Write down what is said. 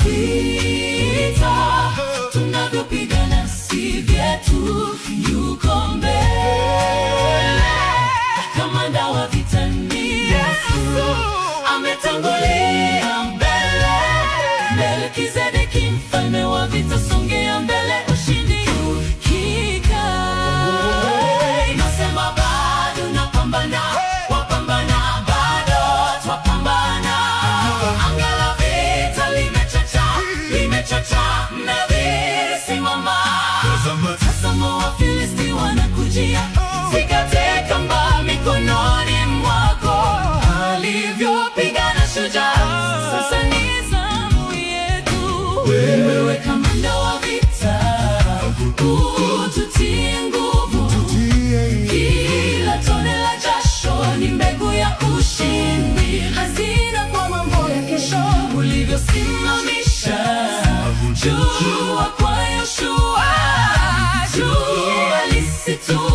vita tunavyopigana si vyetu, yuko mbele. Kamanda wa vita ni Yesu, ametangulia mbele. Melkizedeki mfalme wa vita, songea mbele, ushindi ukika. Nasema bado napambana, wapambana bado twapambana. Anga la vita limechacha, mnadhiri simama. Tazama Wafilisti wanakujia, zikate kamba mikononi mwako. Alivyopigana shujaa, sasa ni zamu yetu. Wewe kamanda wa vita, ututie nguvu. Kila tone la jasho ni mbegu ya ushindi, hazina kwa mambo ya kesho. Ulivyosimamisha jua kwa Yoshua, jua lisitue.